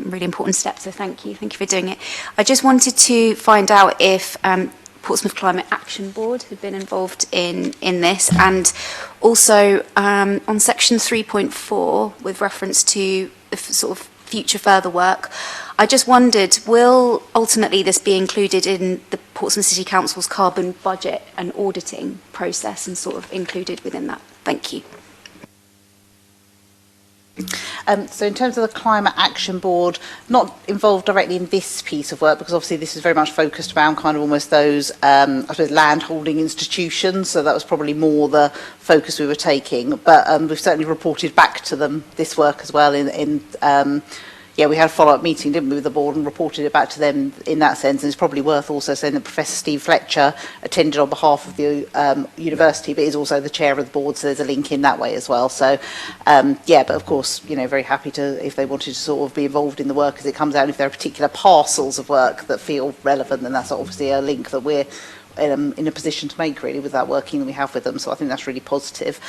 really important step, so thank you for doing it. I just wanted to find out if Portsmouth Climate Action Board had been involved in this, and also on section 3.4 with reference to the sort of future further work, I just wondered, will ultimately this be included in the Portsmouth City Council's carbon budget and auditing process and sort of included within that? Thank you. So in terms of the Climate Action Board, not involved directly in this piece of work, because obviously this is very much focused around kind of almost those, I suppose, land holding institutions, so that was probably more the focus we were taking. But we've certainly reported back to them this work as well yeah, we had a follow-up meeting, didn't we, with the board, and reported it back to them in that sense. And it's probably worth also saying that Professor Steve Fletcher attended on behalf of the university, but is also the chair of the board, so there's a link in that way as well. So, yeah, but of course, you know, very happy to, if they wanted to sort of be involved in the work as it comes out, and if there are particular parcels of work that feel relevant, then that's obviously a link that we're in a position to make, really, with that working that we have with them. So I think that's really positive.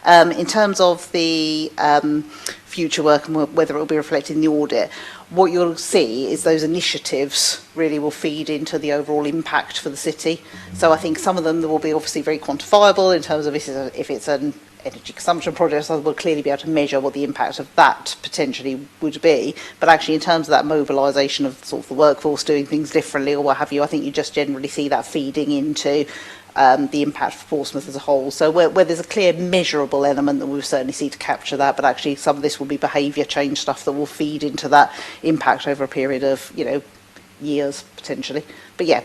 In terms of the future work and whether it will be reflected in the audit, what you'll see is those initiatives really will feed into the overall impact for the city. So I think some of them will be obviously very quantifiable in terms of if it's an energy consumption project, so we'll clearly be able to measure what the impact of that potentially would be. But actually, in terms of that mobilisation of sort of the workforce doing things differently or what have you, I think you just generally see that feeding into the impact for Portsmouth as a whole. So where there's a clear measurable element that we'll certainly see to capture that, but actually some of this will be behaviour change stuff that will feed into that impact over a period of, you know, years potentially. But yeah,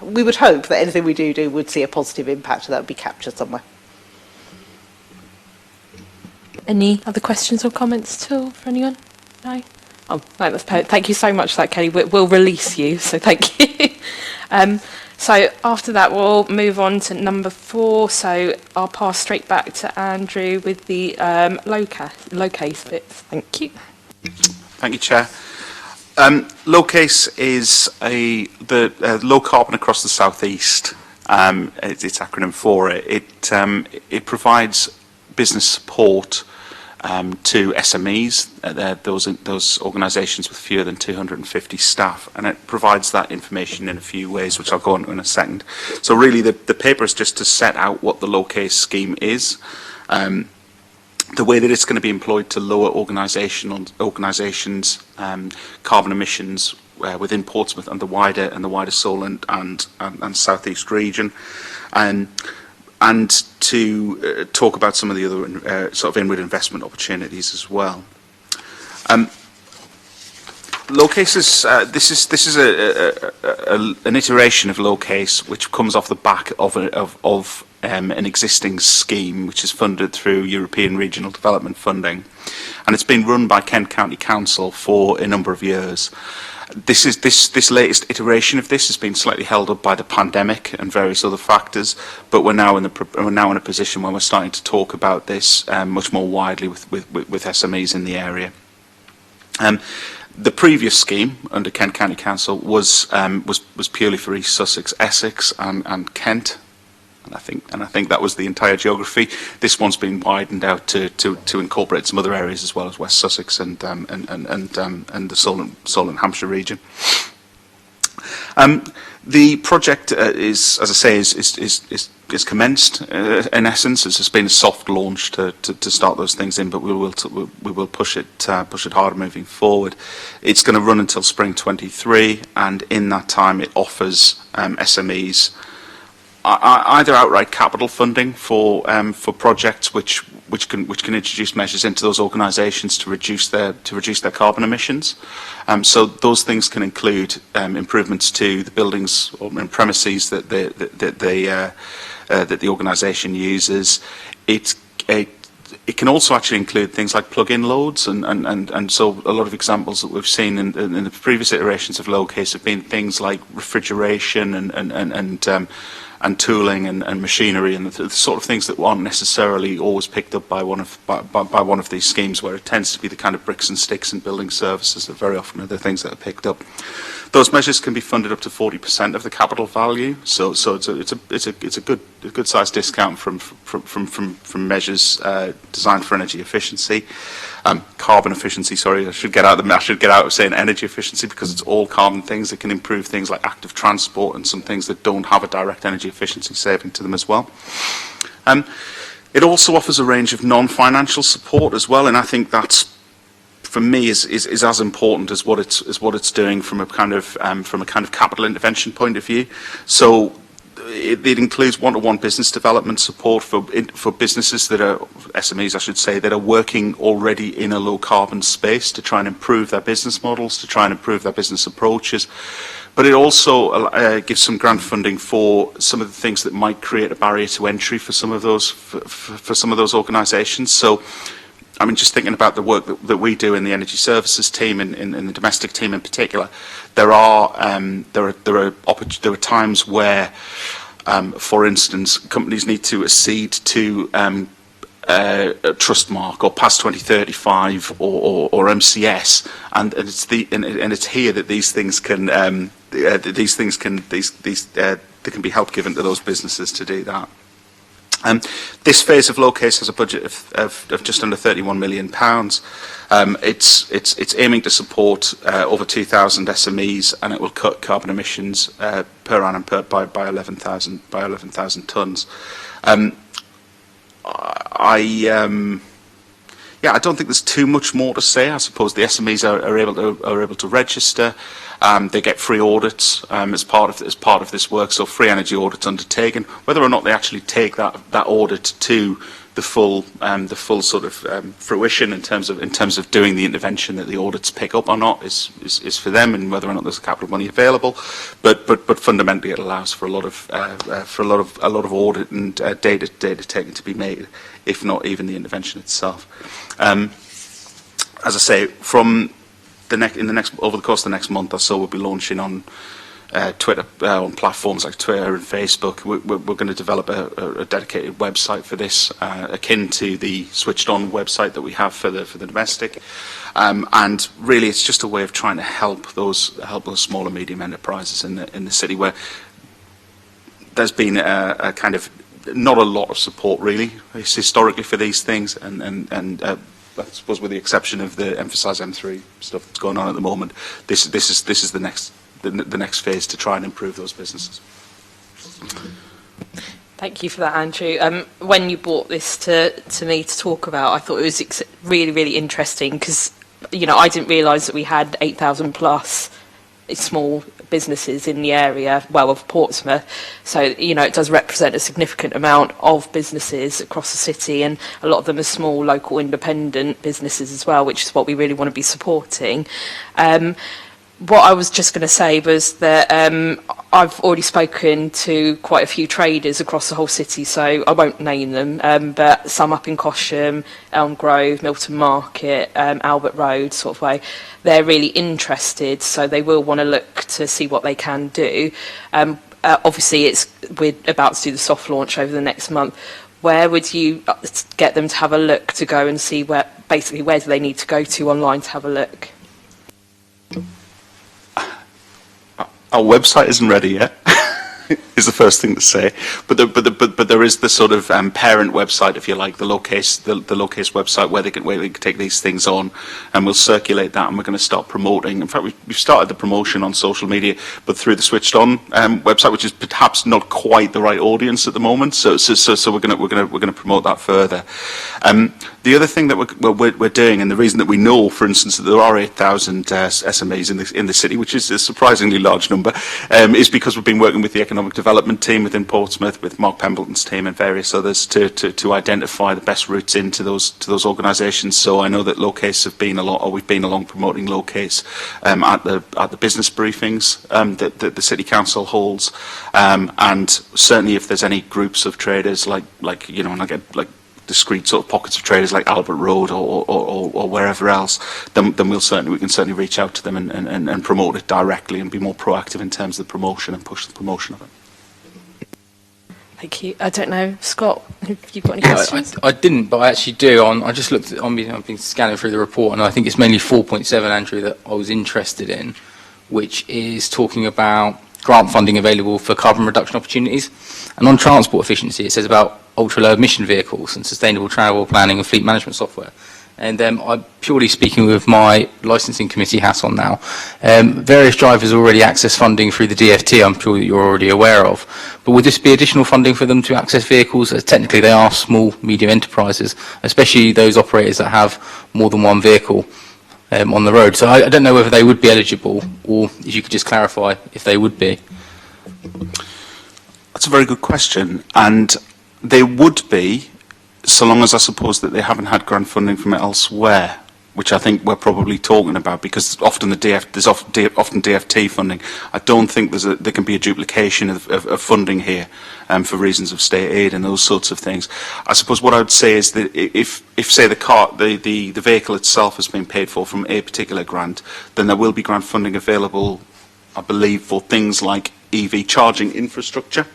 we would hope that anything we do would see a positive impact, so that would be captured somewhere. Any other questions or comments at all for anyone? No? Oh, no, that's perfect. Thank you so much for that, Kelly. We'll release you, so thank you. So after that, we'll move on to number 4. So I'll pass straight back to Andrew with the low case bits. Thank you. Thank you, Chair. Low case is the low carbon across the southeast. It's acronym for it. It provides business support to SMEs, those organisations with fewer than 250 staff, and it provides that information in a few ways, which I'll go on to in a second. So really the paper is just to set out what the low case scheme is, the way that it's going to be employed to lower organisations' carbon emissions within Portsmouth and the wider Solent and South East region, and to talk about some of the other sort of inward investment opportunities as well. Low cases. This is an iteration of low case which comes off the back of an existing scheme which is funded through European Regional Development Funding, and it's been run by Kent County Council for a number of years. This latest iteration of this has been slightly held up by the pandemic and various other factors, but we're now in a position where we're starting to talk about this much more widely with SMEs in the area. The previous scheme under Kent County Council was purely for East Sussex, Essex, and Kent. And I think that was the entire geography. This one's been widened out to incorporate some other areas as well as West Sussex and the Solent Hampshire region. The project is, as I say, is commenced in essence. It's just been a soft launch to start those things in, but we will push it harder moving forward. It's going to run until spring 23, and in that time it offers SMEs either outright capital funding for projects which can introduce measures into those organisations to reduce their carbon emissions. So those things can include improvements to the buildings and premises that the organisation uses. It can also actually include things like plug-in loads, and so a lot of examples that we've seen in the previous iterations of low case have been things like refrigeration and tooling and machinery and the sort of things that aren't necessarily always picked up by one of these schemes, where it tends to be the kind of bricks and sticks and building services that very often are the things that are picked up. Those measures can be funded up to 40% of the capital value, so it's a good good-sized discount from measures designed for energy efficiency, carbon efficiency. Sorry, I should get out of saying energy efficiency, because it's all carbon things that can improve things like active transport and some things that don't have a direct energy efficiency saving to them as well. It also offers a range of non-financial support as well, and I think that's, for me, is as important as what it's doing from a kind of capital intervention point of view. So it includes one-to-one business development support for businesses that are SMEs, I should say, that are working already in a low carbon space to try and improve their business models, to try and improve their business approaches. But it also gives some grant funding for some of the things that might create a barrier to entry for some of those organisations. So, I mean, just thinking about the work that we do in the energy services team, in the domestic team in particular, there are times where, for instance, companies need to accede to a Trustmark or PAS 2035 or MCS, and it's here that these things can there can be help given to those businesses to do that. This phase of Low Case has a budget of just under £31 million. It's aiming to support over 2,000 SMEs, and it will cut carbon emissions per annum by 11,000 tonnes. I don't think there's too much more to say. I suppose the SMEs are able to register. They get free audits as part of this work, so free energy audits undertaken. Whether or not they actually take that audit to the full sort of fruition in terms of doing the intervention that the audits pick up or not is for them, and whether or not there's capital money available. But fundamentally, it allows for a lot of audit and data taken to be made, if not even the intervention itself. As I say, over the course of the next month or so, we'll be launching on Twitter, on platforms like Twitter and Facebook. We're going to develop a dedicated website for this, akin to the Switched On website that we have for the domestic. And really, it's just a way of trying to help those small and medium enterprises in the city, where there's been a kind of not a lot of support really historically for these things, and I suppose with the exception of the Emphasise M3 stuff that's going on at the moment, this is the next phase to try and improve those businesses. Thank you for that, Andrew. When you brought this to me to talk about, I thought it was really interesting, because I didn't realise that we had 8,000 plus small businesses in the area, of Portsmouth. So, it does represent a significant amount of businesses across the city, and a lot of them are small, local, independent businesses as well, which is what we really want to be supporting. What I was just going to say was that I've already spoken to quite a few traders across the whole city, so I won't name them, but some up in Cosham, Elm Grove, Milton Market, Albert Road sort of way. They're really interested, so they will want to look to see what they can do. Obviously, we're about to do the soft launch over the next month. Where would you get them to have a look, to go and see where do they need to go to online to have a look? Our website isn't ready yet. Is the first thing to say, but there is the sort of parent website, if you like, the Low Case website, where they can take these things on, and we'll circulate that, and we're going to start promoting. In fact, we've started the promotion on social media, but through the Switched On website, which is perhaps not quite the right audience at the moment. So we're going to promote that further. The other thing that we're doing, and the reason that we know, for instance, that there are 8,000 SMEs in the city, which is a surprisingly large number, is because we've been working with the economic development team within Portsmouth, with Mark Pembleton's team and various others, to identify the best routes into those organisations. So I know that Low Case we've been along promoting Low Case at the business briefings that the City Council holds, and certainly if there's any groups of traders like discrete sort of pockets of traders like Albert Road or wherever else, then we can certainly reach out to them and promote it directly, and be more proactive in terms of the promotion and push the promotion of it. Thank you. I don't know, Scott, if you've got any questions? I didn't, but I actually do. I just looked at, I've been scanning through the report, and I think it's mainly 4.7, Andrew, that I was interested in, which is talking about grant funding available for carbon reduction opportunities. And on transport efficiency, it says about ultra-low emission vehicles and sustainable travel planning and fleet management software. And I'm purely speaking with my licensing committee hat on now. Various drivers already access funding through the DFT, I'm sure that you're already aware of. But would this be additional funding for them to access vehicles, as technically they are small, medium enterprises, especially those operators that have more than one vehicle on the road? So I don't know whether they would be eligible, or if you could just clarify if they would be. That's a very good question, and they would be, so long as I suppose that they haven't had grant funding from elsewhere, which I think we're probably talking about, because often there's often DFT funding. I don't think there can be a duplication of funding here for reasons of state aid and those sorts of things. I suppose what I would say is that if say the vehicle itself has been paid for from a particular grant, then there will be grant funding available, I believe, for things like EV charging infrastructure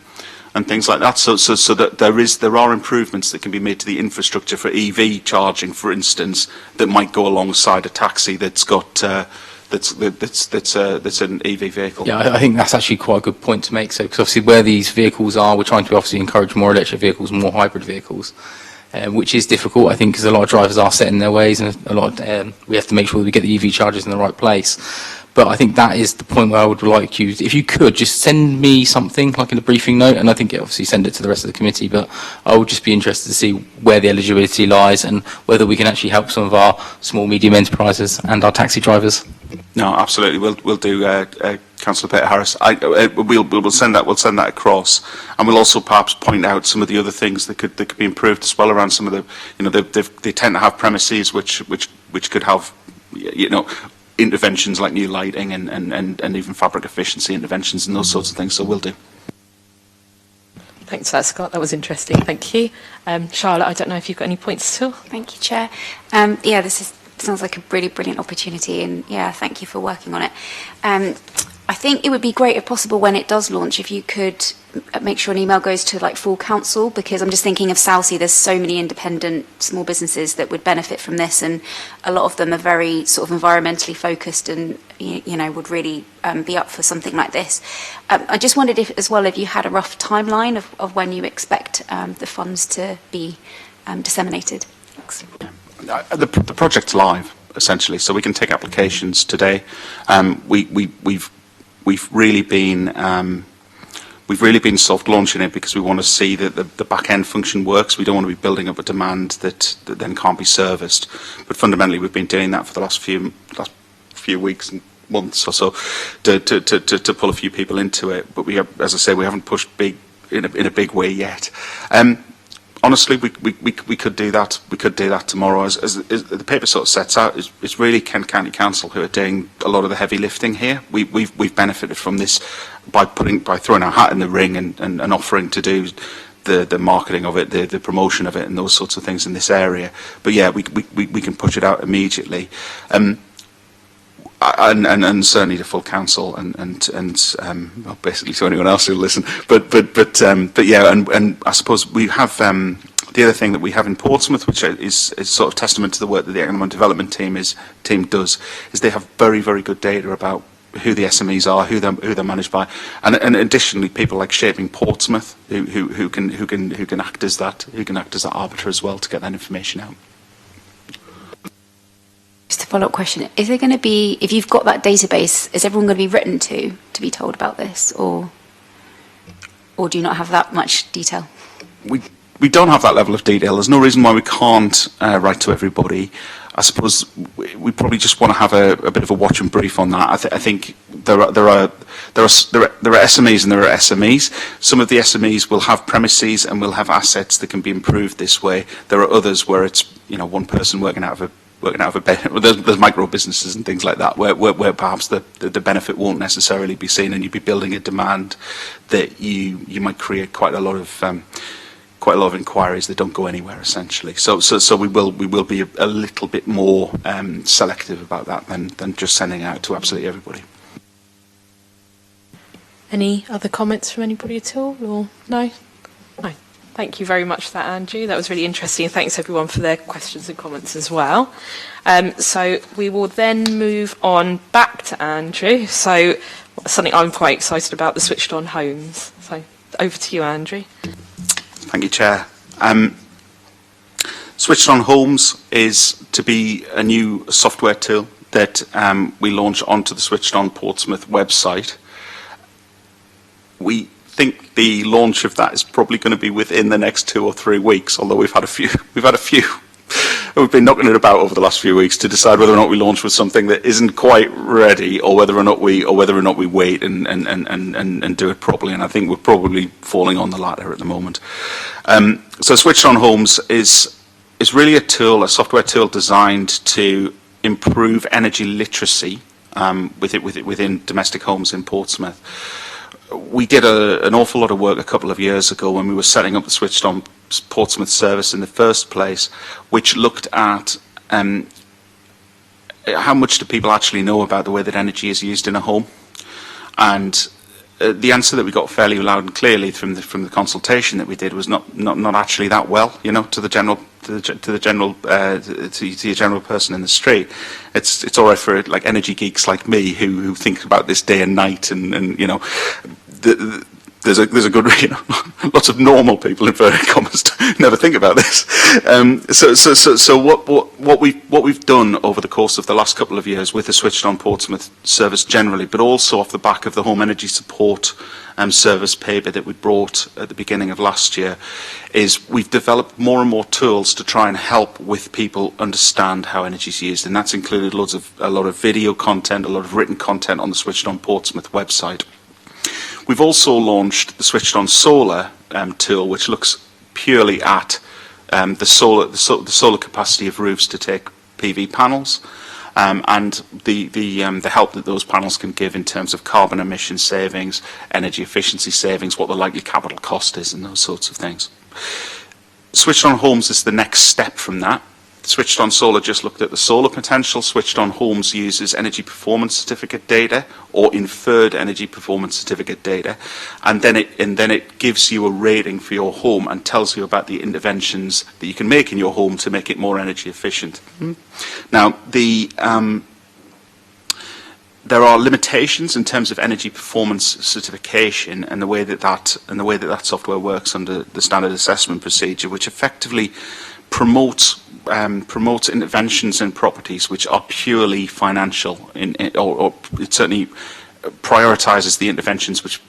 and things like that, so that there are improvements that can be made to the infrastructure for EV charging, for instance, that might go alongside a taxi that's got that's an EV vehicle. Yeah, I think that's actually quite a good point to make. So, because obviously where these vehicles are, we're trying to obviously encourage more electric vehicles, more hybrid vehicles, which is difficult, I think, because a lot of drivers are set in their ways, and a lot we have to make sure that we get the EV chargers in the right place. But I think that is the point where I would like you, if you could, just send me something, like in a briefing note, and I think obviously send it to the rest of the committee, but I would just be interested to see where the eligibility lies and whether we can actually help some of our small, medium enterprises and our taxi drivers. No, absolutely. We'll do, Councillor Peter Harris. We'll send that across, and we'll also perhaps point out some of the other things that could be improved as well around some of the, they tend to have premises which could have, interventions like new lighting and even fabric efficiency interventions and those sorts of things, so we'll do. Thanks for that, Scott. That was interesting. Thank you. Charlotte, I don't know if you've got any points at all. Thank you, Chair. This sounds like a really brilliant opportunity, and thank you for working on it. I think it would be great, if possible, when it does launch, if you could make sure an email goes to full council, because I'm just thinking of Southsea. There's so many independent small businesses that would benefit from this, and a lot of them are very sort of environmentally focused and would really be up for something like this. I just wondered if you had a rough timeline of when you expect the funds to be disseminated. Thanks. The project's live, essentially, so we can take applications today. We've really been soft launching it because we want to see that the back end function works. We don't want to be building up a demand that then can't be serviced. But fundamentally, we've been doing that for the last few weeks and months or so to pull a few people into it. But we have, as I say, we haven't pushed in a big way yet. Honestly, we could do that. We could do that tomorrow. As the paper sort of sets out, it's really Kent County Council who are doing a lot of the heavy lifting here. We've benefited from this by throwing our hat in the ring and offering to do the marketing of it, the promotion of it, and those sorts of things in this area. But yeah, we can push it out immediately. And certainly the full council and well, basically to anyone else who'll listen. But yeah, and I suppose we have the other thing that we have in Portsmouth, which is sort of testament to the work that the economic development team does, is they have very, very good data about who the SMEs are, who they're managed by, and additionally people like Shaping Portsmouth who can act as that arbiter as well to get that information out. Just a follow-up question. Is there going to be, if you've got that database, is everyone going to be written to be told about this, or do you not have that much detail? We don't have that level of detail. There's no reason why we can't write to everybody. I suppose we probably just want to have a bit of a watch and brief on that. I think there are SMEs and there are SMEs. Some of the SMEs will have premises and will have assets that can be improved this way. There are others where it's one person working out of a there's micro businesses and things like that where perhaps the benefit won't necessarily be seen, and you'd be building a demand that you might create quite a lot of inquiries that don't go anywhere, essentially. So we will be a little bit more selective about that than just sending out to absolutely everybody. Any other comments from anybody at all, or no? No. Thank you very much for that, Andrew. That was really interesting. Thanks everyone for their questions and comments as well. So we will then move on back to Andrew. So something I'm quite excited about, the switched on homes. So over to you, Andrew. Thank you, Chair. Switched on Homes is to be a new software tool that we launch onto the Switched on Portsmouth website. We think the launch of that is probably going to be within the next 2 or 3 weeks, although we've had a few. We've been knocking it about over the last few weeks to decide whether or not we launch with something that isn't quite ready, or whether or not we wait and do it properly. And I think we're probably falling on the latter at the moment. So Switched on Homes is really a software tool designed to improve energy literacy within domestic homes in Portsmouth. We did an awful lot of work a couple of years ago when we were setting up the Switched on Portsmouth service in the first place, which looked at how much do people actually know about the way that energy is used in a home. And the answer that we got fairly loud and clearly from the consultation that we did was not actually that well, to the general person in the street. It's all right for like energy geeks like me who think about this day and night, and there's a good, lots of normal people, in inverted commas, never think about this. So what we've done over the course of the last couple of years with the Switched on Portsmouth service generally, but also off the back of the home energy support service paper that we brought at the beginning of last year, is we've developed more and more tools to try and help with people understand how energy is used, and that's included a lot of video content, a lot of written content on the Switched on Portsmouth website. We've also launched the Switched on Solar tool, which looks purely at the solar capacity of roofs to take PV panels, and the help that those panels can give in terms of carbon emission savings, energy efficiency savings, what the likely capital cost is, and those sorts of things. Switched on Homes is the next step from that. Switched on Solar just looked at the solar potential. Switched on Homes uses energy performance certificate data or inferred energy performance certificate data, and then it gives you a rating for your home and tells you about the interventions that you can make in your home to make it more energy efficient. Now, there are limitations in terms of energy performance certification and the way that software works under the standard assessment procedure, which effectively promotes interventions in properties which are purely financial, or it certainly prioritises the interventions which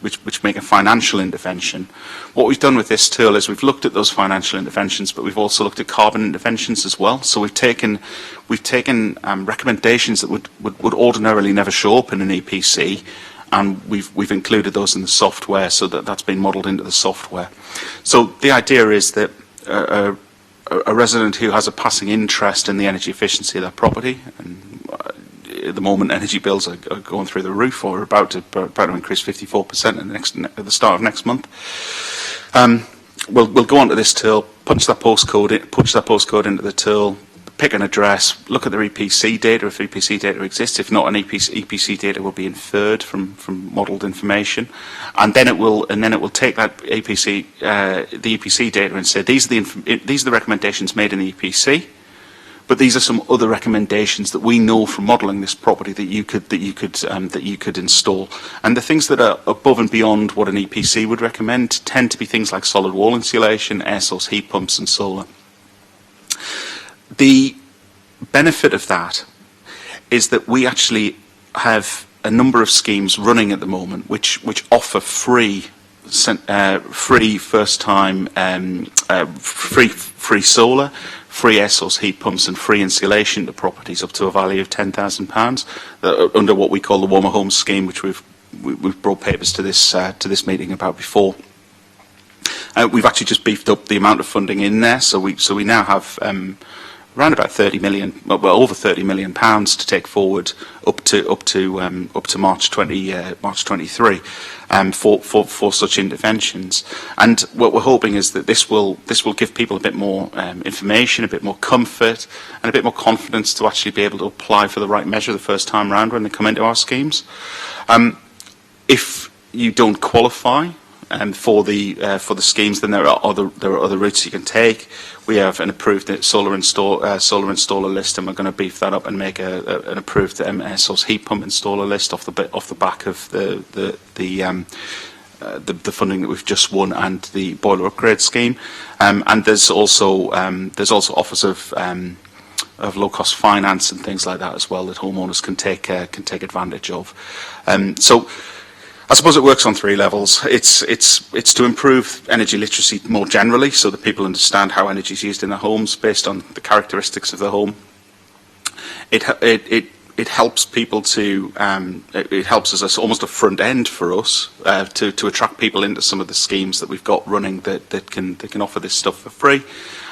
make a financial intervention. What we've done with this tool is we've looked at those financial interventions, but we've also looked at carbon interventions as well. So we've taken recommendations that would ordinarily never show up in an EPC, and we've included those in the software, so that's been modelled into the software. So the idea is that a resident who has a passing interest in the energy efficiency of their property, and at the moment energy bills are going through the roof, or about to increase 54% at the start of next month, we'll go onto this tool, punch that postcode into the tool, pick an address, look at their EPC data if EPC data exists. If not, an EPC data will be inferred from modelled information, and then it will take that the EPC data and say these are the recommendations made in the EPC, but these are some other recommendations that we know from modelling this property that you could install. And the things that are above and beyond what an EPC would recommend tend to be things like solid wall insulation, air source heat pumps, and solar. The benefit of that is that we actually have a number of schemes running at the moment which offer free first time free solar, free air source heat pumps, and free insulation to properties up to a value of £10,000 under what we call the Warmer Homes scheme, which we've brought papers to this meeting about before. We've actually just beefed up the amount of funding in there, so we now have around about over £30 million to take forward up to March 23 for such interventions. And what we're hoping is that this will give people a bit more information, a bit more comfort, and a bit more confidence to actually be able to apply for the right measure the first time round when they come into our schemes. If you don't qualify for the schemes, then there are other routes you can take. We have an approved solar installer list, and we're going to beef that up and make an approved air source heat pump installer list off the back of the funding that we've just won and the boiler upgrade scheme. And there's also offers of low-cost finance and things like that as well that homeowners can take advantage of. So I suppose it works on three levels. It's to improve energy literacy more generally, so that people understand how energy is used in their homes based on the characteristics of the home. It helps people to it helps as almost a front end for us to attract people into some of the schemes that we've got running that can offer this stuff for free.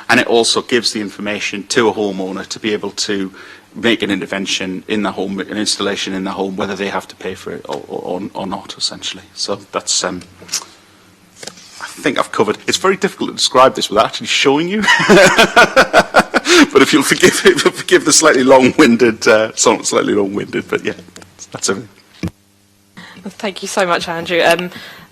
And it also gives the information to a homeowner to be able to make an intervention in the home, an installation in the home, whether they have to pay for it or not, essentially. So that's, I think I've covered. It's very difficult to describe this without actually showing you. But if you'll forgive the slightly long-winded, but yeah, that's everything. Thank you so much, Andrew.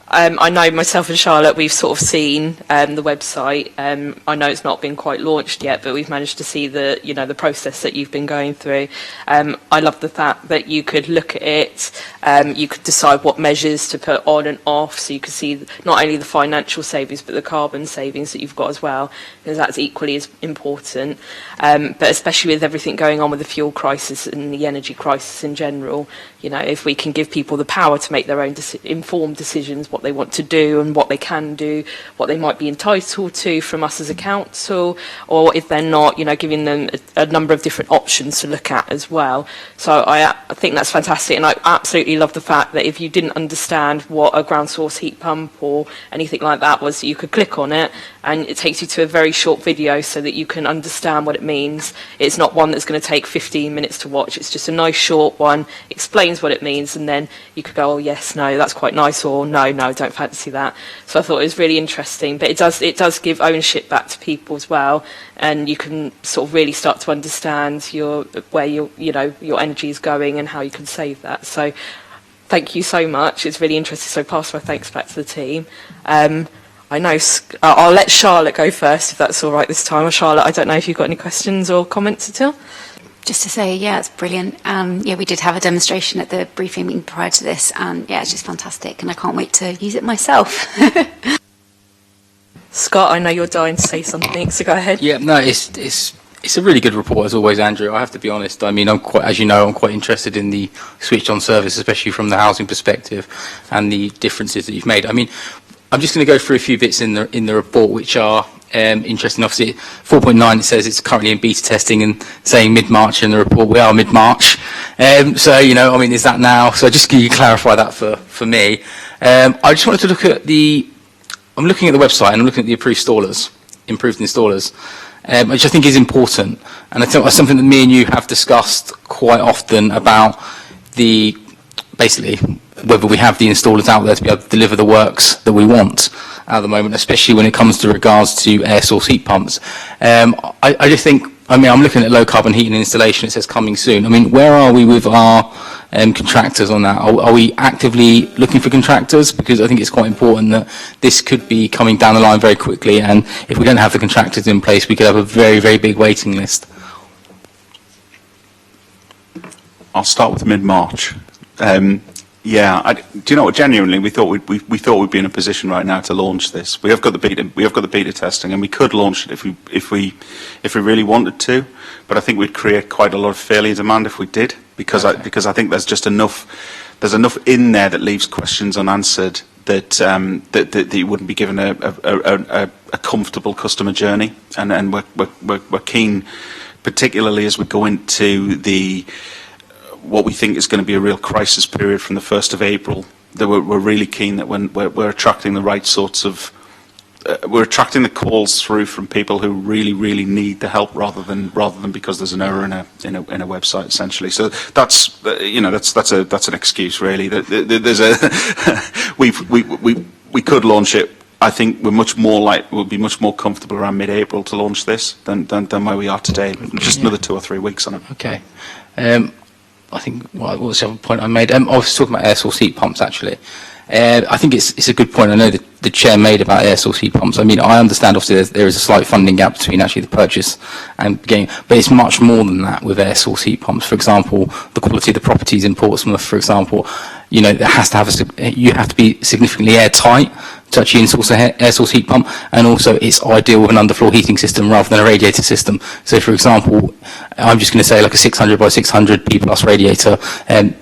I know myself and Charlotte, we've sort of seen the website. I know it's not been quite launched yet, but we've managed to see the process that you've been going through. I love the fact that you could look at it, you could decide what measures to put on and off, so you could see not only the financial savings, but the carbon savings that you've got as well, because that's equally as important. But especially with everything going on with the fuel crisis and the energy crisis in general, if we can give people the power to make their own informed decisions, what they want to do and what they can do, what they might be entitled to from us as a council, or if they're not, giving them a number of different options to look at as well. So I think that's fantastic, and I absolutely love the fact that if you didn't understand what a ground source heat pump or anything like that was, you could click on it and it takes you to a very short video so that you can understand what it means. It's not one that's going to take 15 minutes to watch, it's just a nice short one, explains what it means, and then you could go, oh yes, no, that's quite nice, or no, don't fancy that. So I thought it was really interesting, but it does give ownership back to people as well, and you can sort of really start to understand where your energy is going and how you can save that. So thank you so much, it's really interesting. So pass my thanks back to the team. I know I'll let Charlotte go first if that's all right this time. Or Charlotte, I don't know if you've got any questions or comments at all. Just to say, yeah, it's brilliant. We did have a demonstration at the briefing meeting prior to this, and yeah, it's just fantastic, and I can't wait to use it myself. Scott, I know you're dying to say something, so go ahead. Yeah, no, it's a really good report as always, Andrew. I have to be honest. I mean, I'm quite interested in the switched on service, especially from the housing perspective, and the differences that you've made. I mean, I'm just going to go through a few bits in the report which are interesting. Obviously, 4.9, it says it's currently in beta testing, and saying mid-March in the report, we are mid-March. So, I mean, is that now? So just can you clarify that for me? I just wanted to look at I'm looking at the website and I'm looking at the improved installers, which I think is important. And I think that's something that me and you have discussed quite often about basically whether we have the installers out there to be able to deliver the works that we want at the moment, especially when it comes to regards to air source heat pumps. I just think, I'm looking at low carbon heating installation, it says coming soon. I mean, where are we with our contractors on that? Are we actively looking for contractors? Because I think it's quite important that this could be coming down the line very quickly, and if we don't have the contractors in place, we could have a very, very big waiting list. I'll start with mid-March. Do you know what? Genuinely, we thought we'd be in a position right now to launch this. We have got the beta testing, and we could launch it if we really wanted to. But I think we'd create quite a lot of failure demand if we did, because I think there's just enough in there that leaves questions unanswered that you wouldn't be given a comfortable customer journey, and we're keen, particularly as we go into what we think is going to be a real crisis period from the 1st of April, that we're really keen that when we're attracting the right sorts of, we're attracting the calls through from people who really, really need the help rather than because there's an error in a website, essentially. So that's an excuse, really. There's we could launch it. I think we'll be much more comfortable around mid-April to launch this than where we are today. Just another 2 or 3 weeks on it. Okay. I think what was the other point I made? I was talking about air source heat pumps, actually. I think it's a good point. I know that the chair made about air source heat pumps. I mean, I understand obviously there is a slight funding gap between actually the purchase and getting, but it's much more than that with air source heat pumps. For example, the quality of the properties in Portsmouth, for example, you know, there has to have you have to be significantly airtight to actually install an air source heat pump, and also it's ideal with an underfloor heating system rather than a radiator system. So for example, I'm just going to say like a 600 by 600 P plus radiator,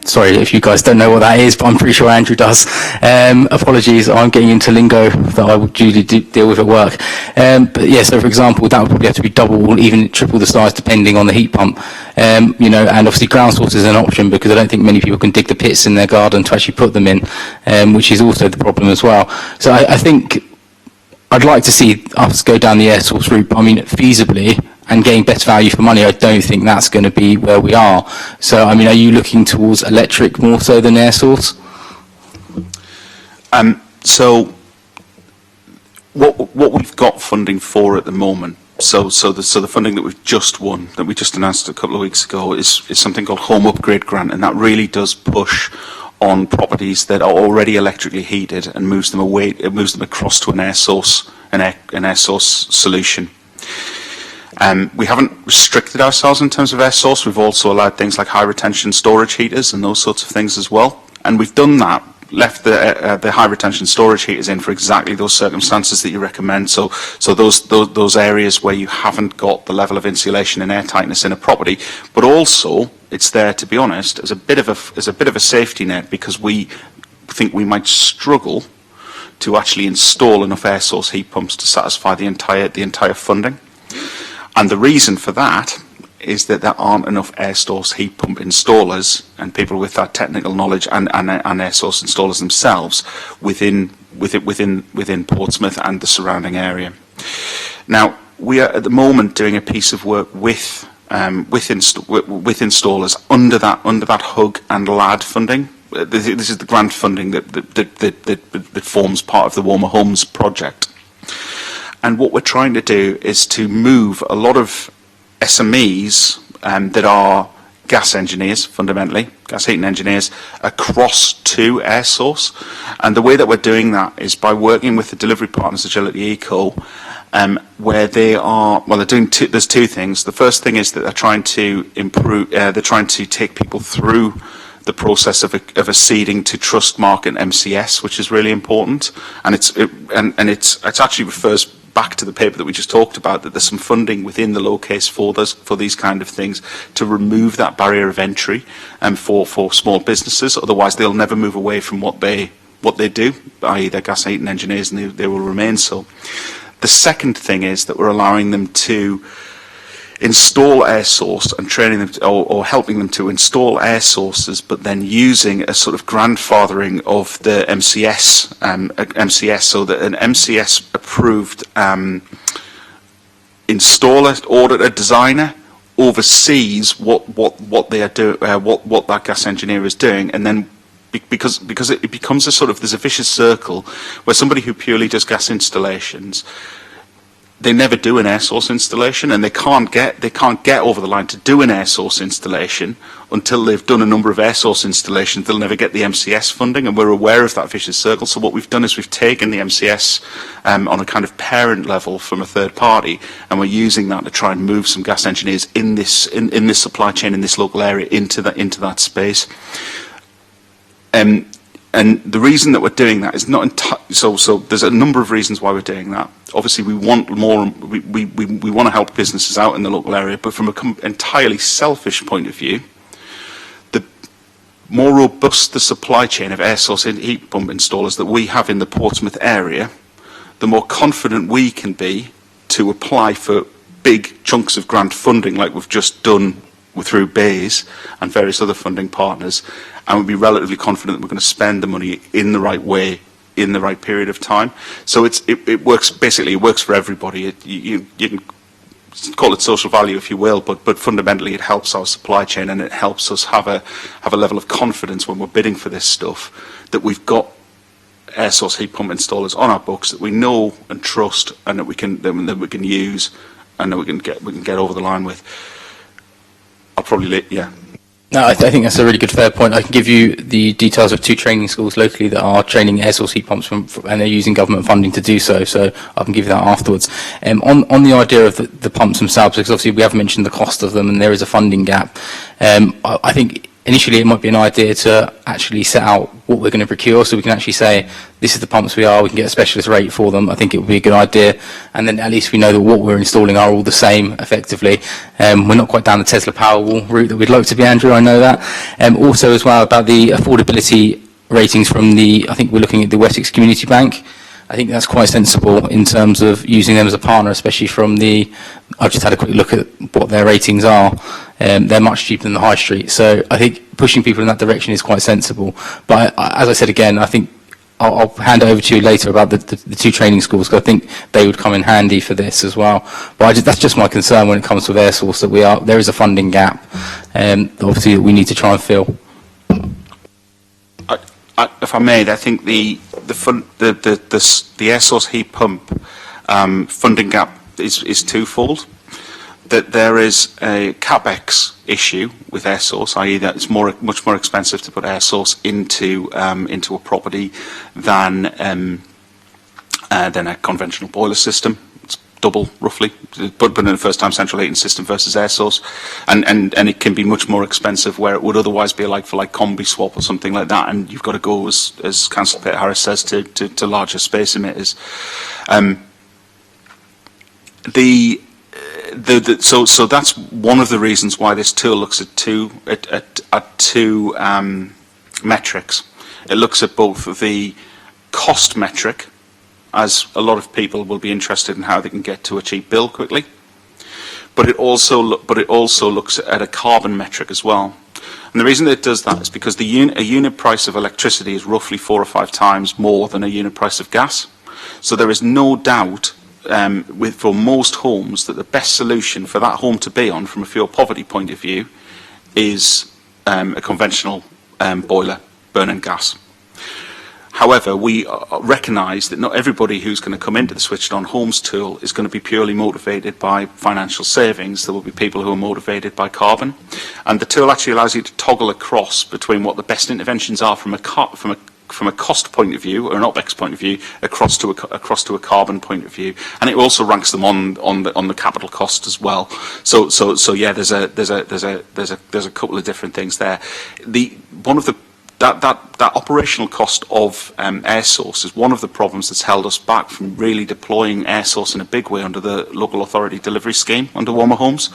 sorry if you guys don't know what that is, but I'm pretty sure Andrew does. Apologies, I'm getting into lingo that I would usually deal with at work. But yeah, so for example, that would probably have to be double, even triple the size depending on the heat pump. You know, and obviously ground source is an option because I don't think many people can dig the pits in their garden to actually put them in, which is also the problem as well. So I think I'd like to see us go down the air source route. I mean, feasibly and getting better value for money, I don't think that's going to be where we are. So, I mean, are you looking towards electric more so than air source? So what we've got funding for at the moment, so the funding that we've just won, that we just announced a couple of weeks ago, is something called Home Upgrade Grant, and that really does push on properties that are already electrically heated and moves them across to an air source solution. We haven't restricted ourselves in terms of air source. We've also allowed things like high retention storage heaters and those sorts of things as well. And we've done that, left the high retention storage heaters in for exactly those circumstances that you recommend. So those areas where you haven't got the level of insulation and air tightness in a property, but also it's there, to be honest, as a bit of a safety net, because we think we might struggle to actually install enough air source heat pumps to satisfy the entire funding. And the reason for that is that there aren't enough air source heat pump installers and people with that technical knowledge and air source installers themselves within Portsmouth and the surrounding area. Now, we are at the moment doing a piece of work with installers under that HUG and LAD funding. This is the grant funding that forms part of the Warmer Homes project. And what we're trying to do is to move a lot of SMEs that are gas engineers, fundamentally, gas heating engineers, across to air source. And the way that we're doing that is by working with the delivery partners, Agility Eco, where they are, well, they're doing there's two things. The first thing is that they're trying to improve, they're trying to take people through the process of a seeding to Trustmark and MCS, which is really important. And it actually refers back to the paper that we just talked about, that there's some funding within the low case for these kind of things to remove that barrier of entry for small businesses. Otherwise, they'll never move away from what they do, i.e. they're gas heating engineers, and they will remain so. The second thing is that we're allowing them to install air source and training them or helping them to install air sources, but then using a sort of grandfathering of the MCS, so that an MCS approved installer, auditor, designer oversees what they are doing, what that gas engineer is doing, and then because it becomes there's a vicious circle where somebody who purely does gas installations, they never do an air source installation, and they can't get over the line to do an air source installation until they've done a number of air source installations. They'll never get the MCS funding, and we're aware of that vicious circle. So what we've done is we've taken the MCS on a kind of parent level from a third party, and we're using that to try and move some gas engineers in this supply chain in this local area into that space. And the reason that we're doing that is not so there's a number of reasons why we're doing that. Obviously, we want more. We want to help businesses out in the local area, but from an entirely selfish point of view, the more robust the supply chain of air source heat pump installers that we have in the Portsmouth area, the more confident we can be to apply for big chunks of grant funding, like we've just done through BAYS and various other funding partners, and we'd be relatively confident that we're going to spend the money in the right way, in the right period of time. So it works, basically it works for everybody. You can call it social value if you will, but fundamentally it helps our supply chain, and it helps us have a level of confidence when we're bidding for this stuff, that we've got air source heat pump installers on our books that we know and trust, and that we can use, and that we can get over the line with. I'll probably yeah. No, I think that's a really good fair point. I can give you the details of 2 training schools locally that are training air source heat pumps and they're using government funding to do so. So I can give you that afterwards. On the idea of the pumps themselves, because obviously we have mentioned the cost of them and there is a funding gap. I think initially it might be an idea to actually set out what we're going to procure, so we can actually say this is the pumps we can get a specialist rate for them. I think it would be a good idea, and then at least we know that what we're installing are all the same effectively. We're not quite down the Tesla Powerwall route that we'd like to be, Andrew, I know that. Also as well about the affordability ratings from I think we're looking at the Wessex Community Bank. I think that's quite sensible in terms of using them as a partner, especially from I've just had a quick look at what their ratings are. They're much cheaper than the high street. So I think pushing people in that direction is quite sensible. But as I said again, I think I'll hand it over to you later about the 2 training schools, because I think they would come in handy for this as well. But that's just my concern when it comes to air source, that there is a funding gap, obviously, that we need to try and fill. If I may, I think the air source heat pump funding gap is twofold. That there is a capex issue with air source, i.e. that it's much more expensive to put air source into a property than a conventional boiler system. It's double roughly, but in a first-time central heating system versus air source, and it can be much more expensive where it would otherwise be a like-for-like combi swap or something like that, and you've got to go, as Councillor Peter Harris says, to larger space emitters. So that's one of the reasons why this tool looks at two metrics. It looks at both the cost metric, as a lot of people will be interested in how they can get to a cheap bill quickly, but it also looks at a carbon metric as well. And the reason that it does that is because a unit price of electricity is roughly 4 or 5 times more than a unit price of gas. So there is no doubt for most homes that the best solution for that home to be on from a fuel poverty point of view is a conventional boiler burning gas. However, we recognise that not everybody who's going to come into the Switched On Homes tool is going to be purely motivated by financial savings. There will be people who are motivated by carbon, and the tool actually allows you to toggle across between what the best interventions are from a cost point of view or an OPEX point of view across to a carbon point of view, and it also ranks them on the capital cost as well. So yeah, there's a couple of different things there. That operational cost of air source is one of the problems that's held us back from really deploying air source in a big way under the local authority delivery scheme under Warmer Homes,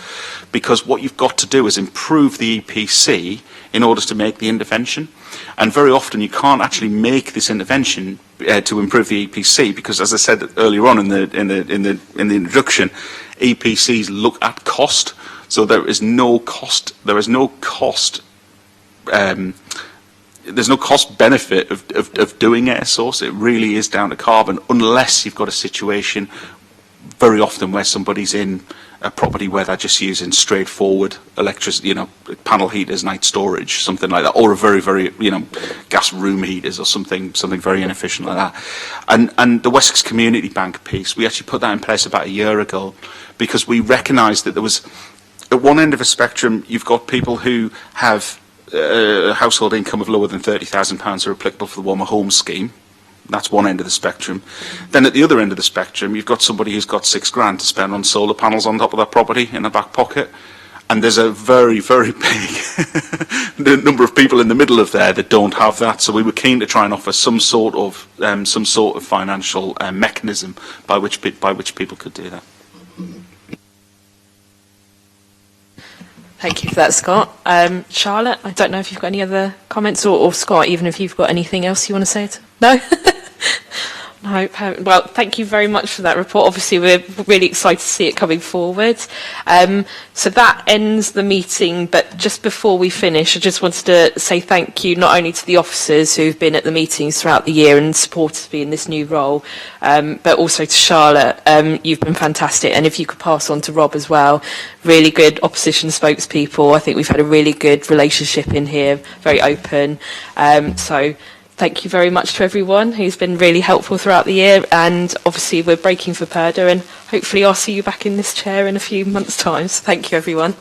because what you've got to do is improve the EPC in order to make the intervention, and very often you can't actually make this intervention to improve the EPC because, as I said earlier on in the introduction, EPCs look at cost, so there is no cost. There's no cost benefit of doing air source. It really is down to carbon, unless you've got a situation very often where somebody's in a property where they're just using straightforward electricity, panel heaters, night storage, something like that, or a very, very, gas room heaters or something very inefficient like that. And the Wessex Community Bank piece, we actually put that in place about a year ago because we recognised that there was, at one end of a spectrum, you've got people who have household income of lower than £30,000 are applicable for the Warmer Homes scheme. That's one end of the spectrum. Then at the other end of the spectrum, you've got somebody who's got £6,000 to spend on solar panels on top of their property in their back pocket. And there's a very, very big number of people in the middle of there that don't have that. So we were keen to try and offer some sort of financial mechanism by which people could do that. Thank you for that, Scott. Charlotte, I don't know if you've got any other comments, or Scott, even if you've got anything else you want to say. No? No. Well, thank you very much for that report. Obviously, we're really excited to see it coming forward. So that ends the meeting, but just before we finish, I just wanted to say thank you not only to the officers who've been at the meetings throughout the year and supported me in this new role, but also to Charlotte. You've been fantastic, and if you could pass on to Rob as well, really good opposition spokespeople. I think we've had a really good relationship in here, very open. So thank you very much to everyone who's been really helpful throughout the year, and obviously we're breaking for Purda, and hopefully I'll see you back in this chair in a few months' time. So thank you, everyone.